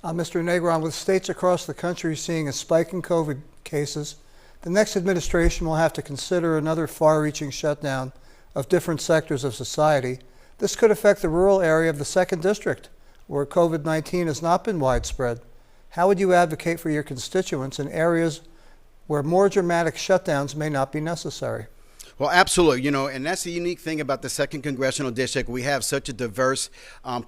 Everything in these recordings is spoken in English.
Mr. Negron, with states across the country seeing a spike in COVID cases, the next administration will have to consider another far-reaching shutdown of different sectors of society. This could affect the rural area of the 2nd District, where COVID-19 has not been widespread. How would you advocate for your constituents in areas where more dramatic shutdowns may not be necessary? Well, absolutely. And that's the unique thing about the 2nd Congressional District. We have such a diverse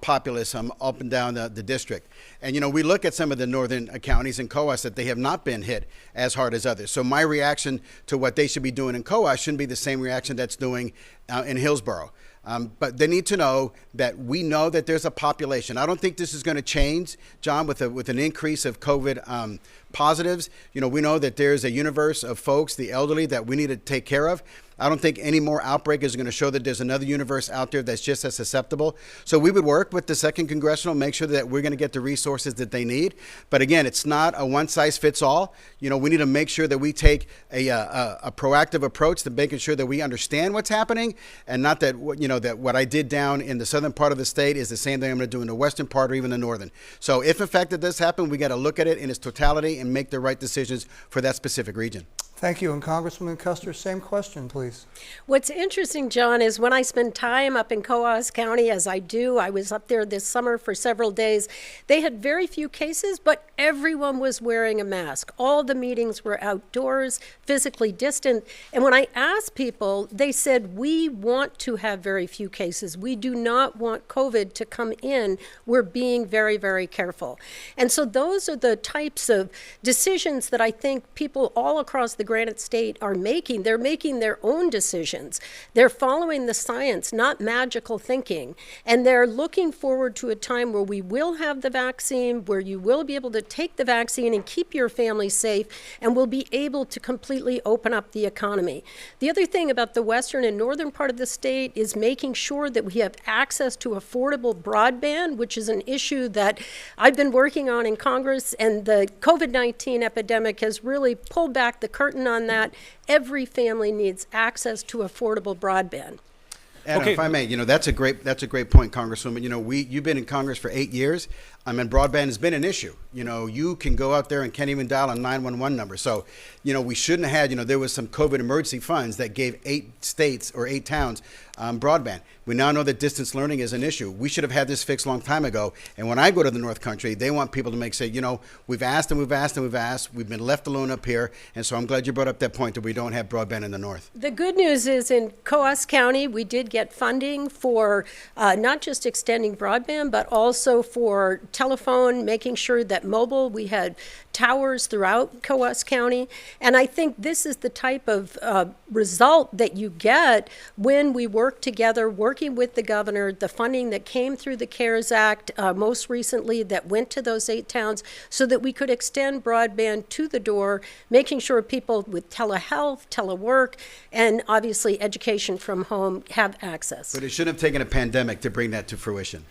populace up and down the district. And, we look at some of the northern counties in COAS that they have not been hit as hard as others. So my reaction to what they should be doing in COAS shouldn't be the same reaction that's doing in Hillsborough. But they need to know that we know that there's a population. I don't think this is going to change, John, with an increase of COVID positives. We know that there's a universe of folks, the elderly, that we need to take care of. I don't think any more outbreak is going to show that there's another universe out there that's just as susceptible. So we would work with the 2nd Congressional, make sure that we're going to get the resources that they need. But again, it's not a one-size-fits-all. We need to make sure that we take a proactive approach to making sure that we understand what's happening, and not that that what I did down in the southern part of the state is the same thing I'm going to do in the western part or even the northern. So if in fact that does happen, we got to look at it in its totality and make the right decisions for that specific region. Thank you. And Congresswoman Custer, same question, please. What's interesting, John, is when I spend time up in Coos County, as I do, I was up there this summer for several days, they had very few cases, but everyone was wearing a mask. All the meetings were outdoors, physically distant. And when I asked people, they said, we want to have very few cases. We do not want COVID to come in. We're being very, very careful. And so those are the types of decisions that I think people all across the Granite State are making. They're making their own decisions. They're following the science, not magical thinking. And they're looking forward to a time where we will have the vaccine, where you will be able to take the vaccine and keep your family safe, and we'll be able to completely open up the economy. The other thing about the western and northern part of the state is making sure that we have access to affordable broadband, which is an issue that I've been working on in Congress, and the COVID-19 epidemic has really pulled back the curtain on that. Every family needs access to affordable broadband. Adam, if I may, that's a great point, Congresswoman. You've been in Congress for 8 years. Broadband has been an issue. You can go out there and can't even dial a 911 number. So, we shouldn't have had, there was some COVID emergency funds that gave 8 states or 8 towns broadband. We now know that distance learning is an issue. We should have had this fixed a long time ago. And when I go to the North Country, they want people to say, we've asked and we've asked and we've asked. We've been left alone up here. And so I'm glad you brought up that point that we don't have broadband in the North. The good news is in Coos County, we did get funding for not just extending broadband, but also for telephone, making sure that mobile, we had towers throughout Coos County. And I think this is the type of result that you get when we work together, working with the governor, the funding that came through the CARES Act most recently that went to those 8 towns so that we could extend broadband to the door, making sure people with telehealth, telework, and obviously education from home have access. But it shouldn't have taken a pandemic to bring that to fruition.